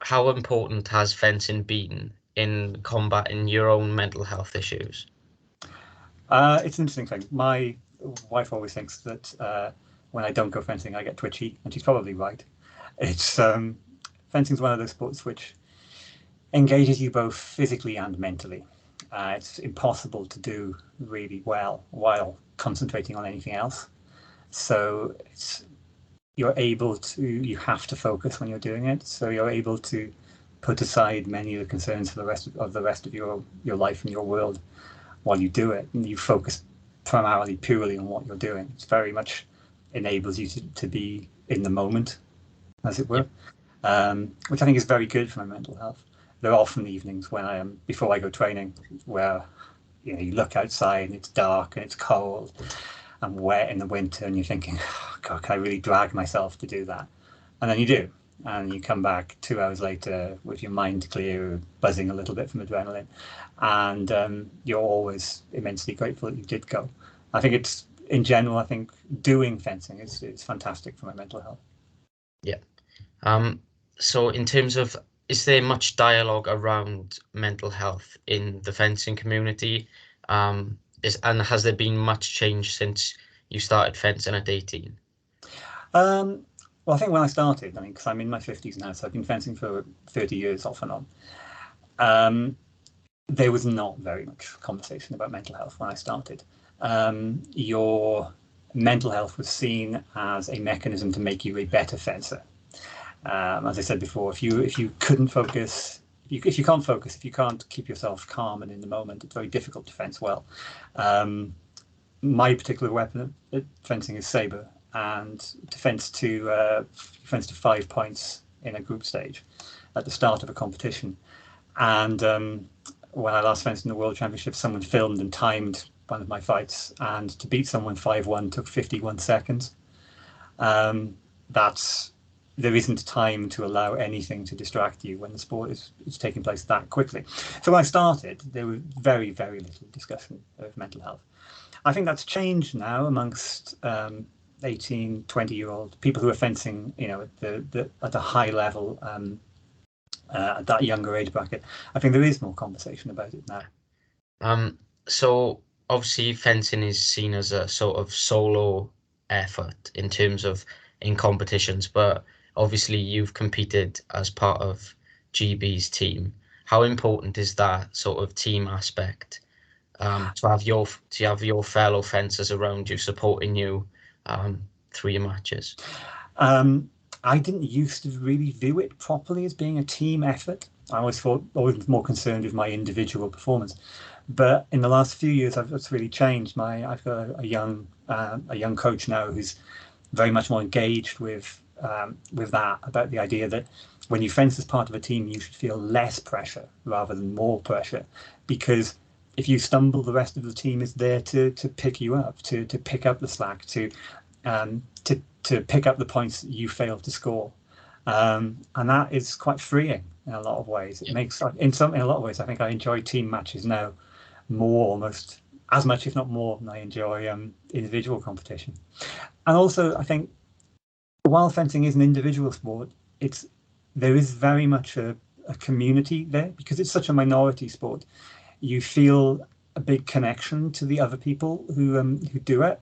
how important has fencing been in combating your own mental health issues? It's an interesting thing. My wife always thinks that when I don't go fencing, I get twitchy, and she's probably right. It's Fencing's one of those sports which engages you both physically and mentally. It's impossible to do really well while concentrating on anything else. So you have to focus when you're doing it. So you're able to put aside many of the concerns for the rest of your life and your world while you do it, and you focus primarily purely on what you're doing. It's very much enables you to be in the moment, as it Yeah. were, which I think is very good for my mental health. There are often evenings when I am before I go training where you look outside and it's dark and it's cold and wet in the winter, and you're thinking, oh, God, can I really drag myself to do that? And then you do, and you come back 2 hours later with your mind clear, buzzing a little bit from adrenaline, and you're always immensely grateful that you did go. I think it's in general. I think doing fencing is fantastic for my mental health. Yeah. So in terms of, is there much dialogue around mental health in the fencing community? And has there been much change since you started fencing at 18? Well, I think when I started, I mean, because I'm in my 50s now, so I've been fencing for 30 years off and on. There was not very much conversation about mental health when I started. Your mental health was seen as a mechanism to make you a better fencer. As I said before, if you couldn't focus, if you can't focus, if you can't keep yourself calm and in the moment, it's very difficult to fence well. My particular weapon at fencing is saber, and to fence to 5 points in a group stage at the start of a competition. And when I last fenced in the World Championship, someone filmed and timed one of my fights, and to beat someone 5-1 took 51 seconds. That's There isn't time to allow anything to distract you when the sport is taking place that quickly. So when I started, there was very, very little discussion of mental health. I think that's changed now amongst 18, 20-year-old people who are fencing, at a high level, at that younger age bracket. I think there is more conversation about it now. So obviously fencing is seen as a sort of solo effort in terms of in competitions, but obviously you've competed as part of GB's team. How important is that sort of team aspect, to have your fellow fencers around you supporting you through your matches? Um, I didn't used to really view it properly as being a team effort. I always more concerned with my individual performance. But in the last few years, that's really changed. I've got a young coach now who's very much more engaged with that, about the idea that when you fence as part of a team, you should feel less pressure rather than more pressure, because if you stumble, the rest of the team is there to pick you up, to pick up the slack, to pick up the points that you failed to score. And that is quite freeing in a lot of ways. It Yeah. makes in a lot of ways, I think I enjoy team matches now more, almost as much, if not more, than I enjoy individual competition. And also, I think while fencing is an individual sport, there is very much a community there because it's such a minority sport. You feel a big connection to the other people who do it,